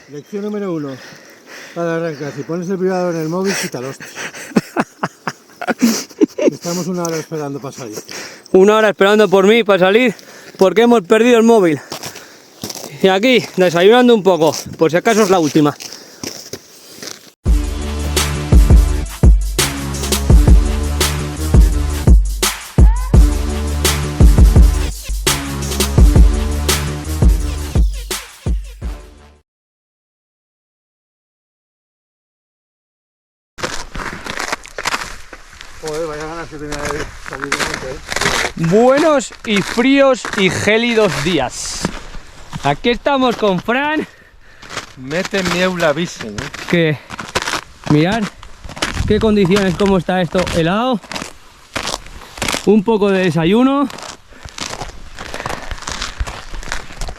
Lección número 1. Para arrancar, si pones el vibrador en el móvil, quítalo. Estamos 1 hora esperando para salir. 1 hora esperando por mí para salir porque hemos perdido el móvil. Y aquí, desayunando un poco, por si acaso es la última. Joder, vaya ganas que tenía de salir de monte, Buenos y fríos y gélidos días. Aquí estamos con Fran. Mete Miaula Visen, Que mirad qué condiciones, cómo está esto helado. Un poco de desayuno.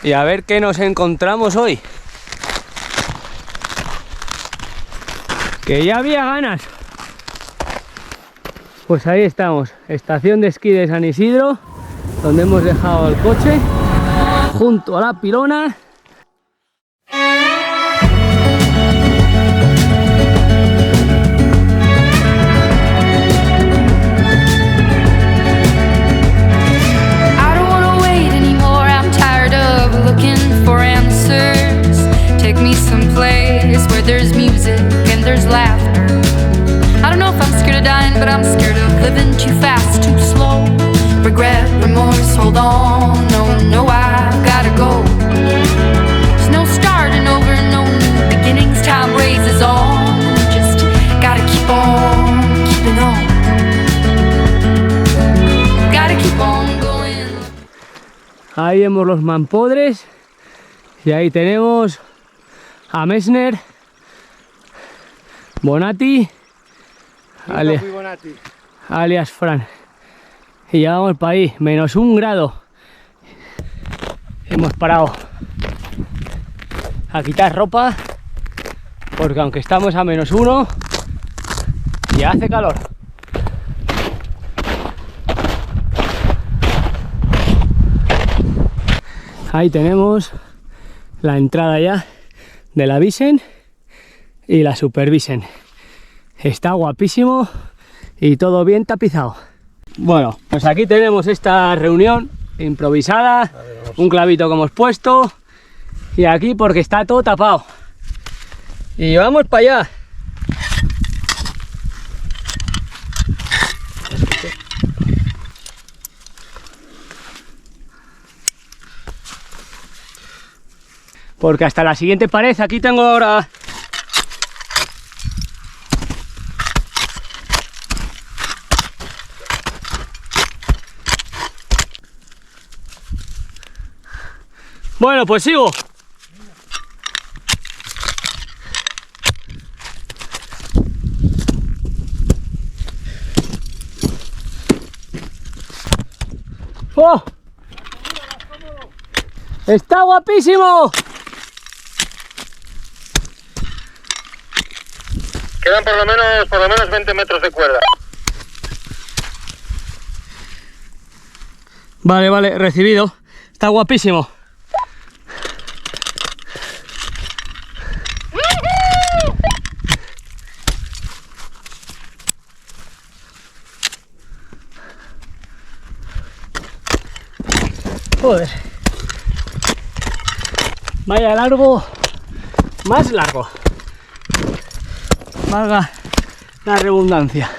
Y a ver qué nos encontramos hoy. Que ya había ganas. Pues ahí estamos, estación de esquí de San Isidro, donde hemos dejado el coche, junto a la pilona. I don't wanna wait anymore, I'm tired of looking for answers. Take me someplace where there's music and there's laughter. I don't know if I'm scared of dying, but I'm scared of living too fast, too slow. Regret, remorse, hold on, no, I've gotta go. There's no starting over, no new beginnings, time raises on. Just gotta keep on, keeping on. Gotta keep on going. Ahí vemos los Mampodres y ahí tenemos a Messner, Bonatti, alias Fran. Y ya vamos para ahí, -1 grado. Hemos parado a quitar ropa porque aunque estamos a -1 ya hace calor. Ahí tenemos la entrada ya de la Visen y la Super Visen. Está guapísimo y todo bien tapizado. Bueno, pues aquí tenemos esta reunión improvisada, un clavito que hemos puesto y aquí porque está todo tapado. Y vamos para allá. Porque hasta la siguiente pared, aquí tengo ahora... Bueno, pues sigo. ¡Oh! ¡Está guapísimo! Quedan por lo menos 20 metros de cuerda. Vale, recibido. Está guapísimo. Joder. Vaya largo. Más largo. Valga la redundancia.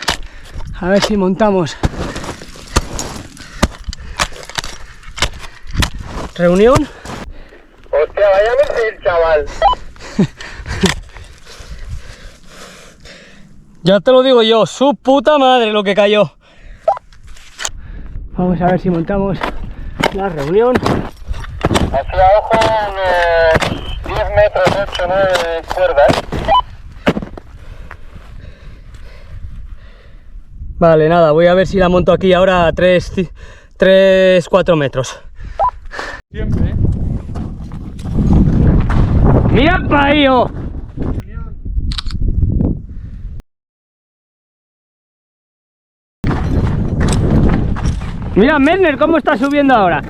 A ver si montamos. Reunión. Hostia, vaya misil, chaval. Ya te lo digo yo, su puta madre lo que cayó. Vamos a ver si montamos la reunión. Hacia ojo, unos 10 metros, 8, 9 de cuerda, Vale, nada, voy a ver si la monto aquí ahora a 3-4 metros. Siempre, ¡Mira pa' ahí, oh! Mira, Messner, cómo está subiendo ahora.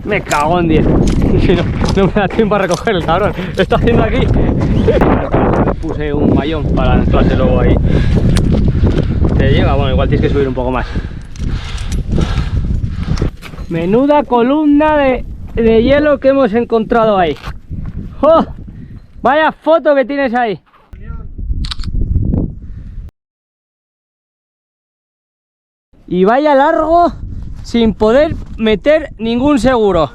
Me cago en 10. No me da tiempo a recoger el cabrón. Lo está haciendo aquí. Le puse un mallón para anclarse luego ahí. ¿Te llega? Bueno, igual tienes que subir un poco más. Menuda columna de hielo que hemos encontrado ahí. ¡Oh! Vaya foto que tienes ahí. Y vaya largo sin poder meter ningún seguro.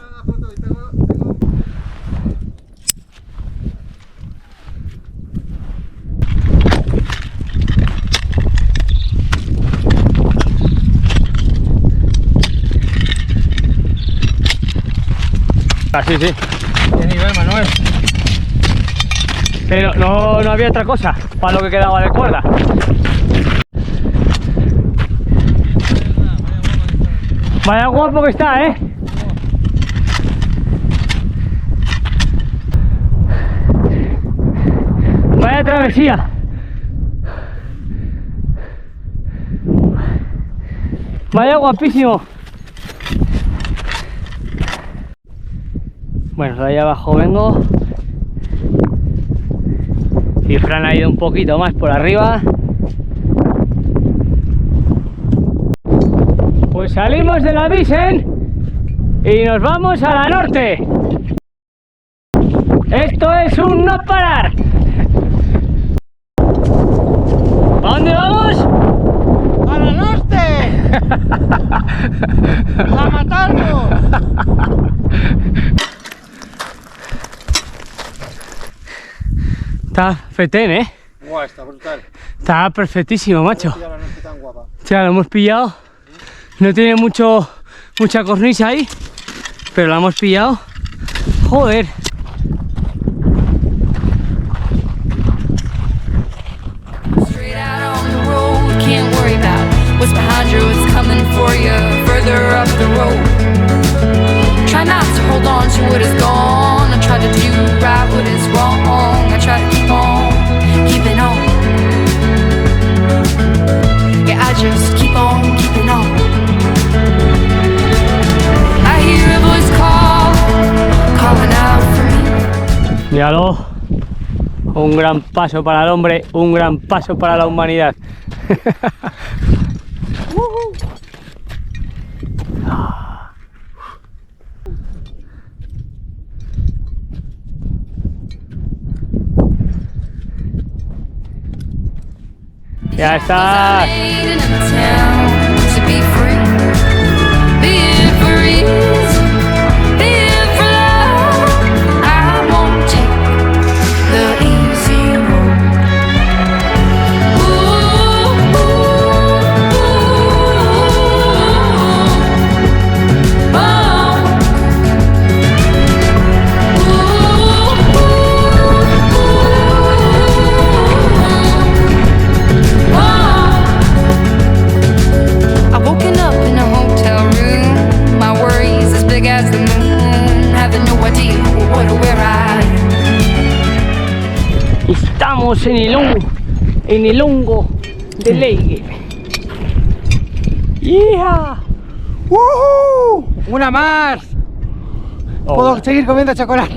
Sí, sí. ¿Qué nivel, Manuel? Pero no había otra cosa para lo que quedaba de cuerda. Vaya guapo que está, ¿eh? Vaya travesía. Vaya guapísimo. Bueno, de ahí abajo vengo. Y Fran ha ido un poquito más por arriba. Pues salimos de la Bisen y nos vamos a la norte. Esto es un no parar. ¿A dónde vamos? ¡A la norte! ¡A matarnos! Está fetén, ¿eh? Guau, está brutal. Está perfectísimo, macho. Ya la noche tan guapa. Ya lo hemos pillado. No tiene mucha cornisa ahí, pero la hemos pillado. Joder. Straight out on the road, can't worry about what's behind you, what's coming for you further up the road. Try not to hold on to what is gone. I try to do right what is wrong. I try to keep on, keeping on. Yeah, I just keep on keeping on. I hear a voice calling out for me. Míralo. Un gran paso para el hombre, un gran paso para la humanidad. Ya está. Estamos en el hongo de Leygue. ¡Yeah! ¡Woohoo! ¡Una más! Puedo seguir comiendo chocolate.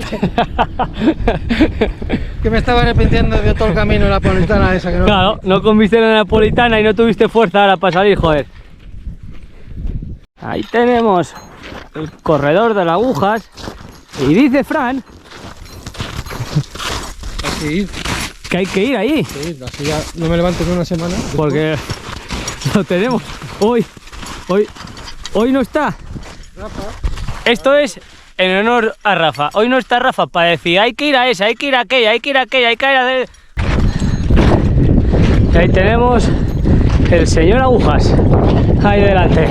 Que me estaba arrepintiendo de todo el camino en la napolitana esa que no. Claro, no comiste la napolitana y no tuviste fuerza ahora para salir, joder. Ahí tenemos el corredor de las agujas. Y dice Fran Así, que hay que ir ahí. sí, así ya no me levanto en una semana. Porque lo tenemos. Hoy no está. Rafa. Esto es en honor a Rafa. Hoy no está Rafa para decir hay que ir a esa, hay que ir a aquella, hay que ir a aquella, hay que ir a... Y ahí tenemos el señor Agujas. Ahí delante.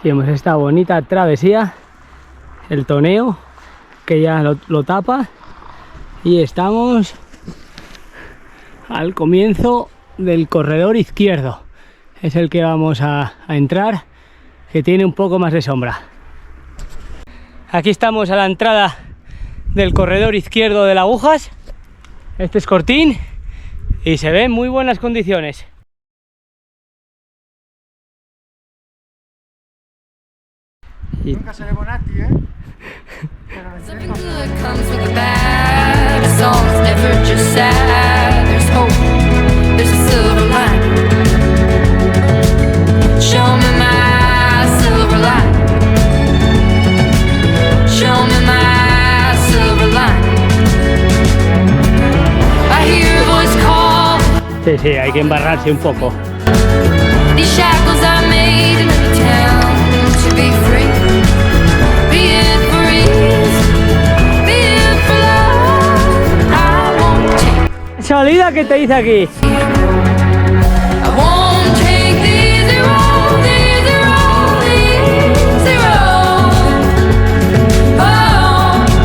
Y hemos esta bonita travesía. El toneo que ya lo tapa. Y estamos al comienzo del corredor izquierdo. Es el que vamos a entrar, que tiene un poco más de sombra. Aquí estamos a la entrada del corredor izquierdo de las Agujas. Este es cortín y se ve en muy buenas condiciones. Nunca seré Bonatti, ¿eh? Pero me Something good comes with the bad. A song's never just sad. There's hope, there's a silver lining. Show me my silver lining. Show me my silver lining. I hear a voice call. Sí, sí, hay que embarrarse un poco. These shackles I made in the town to be free. Being for ease, being for love. I won't take, Salida que te dice aquí. I won't take the easy road, the easy road, the easy road. Oh, I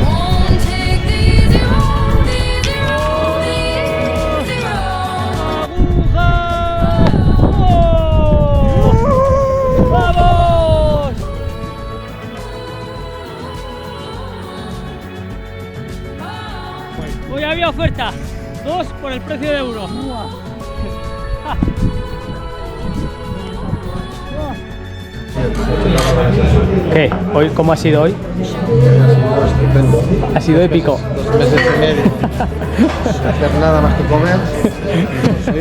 won't take the easy road, the easy road, the easy road. ¡Vamos! Hoy había oferta, 2 por el precio de 1. ¿Qué? ¿Hoy, ¿Cómo ha sido hoy? Estupendo. Ha sido épico. 2 meses y medio. Sin hacer nada más que comer. Sí.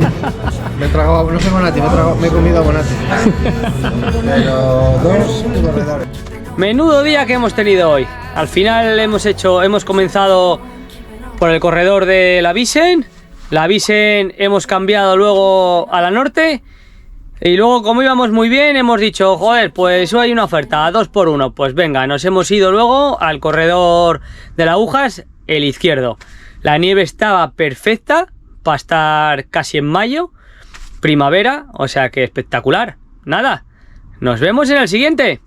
Me he tragado, no sé Bonatti, me he comido a Bonatti. Pero 2 corredores. Menudo día que hemos tenido hoy. Al final hemos comenzado por el corredor de la Bisen. La Bisen hemos cambiado luego a la norte. Y luego, como íbamos muy bien, hemos dicho, joder, pues hoy hay una oferta, 2 por 1. Pues venga, nos hemos ido luego al corredor de las agujas, el izquierdo. La nieve estaba perfecta para estar casi en mayo, primavera, o sea que espectacular. Nada, nos vemos en el siguiente.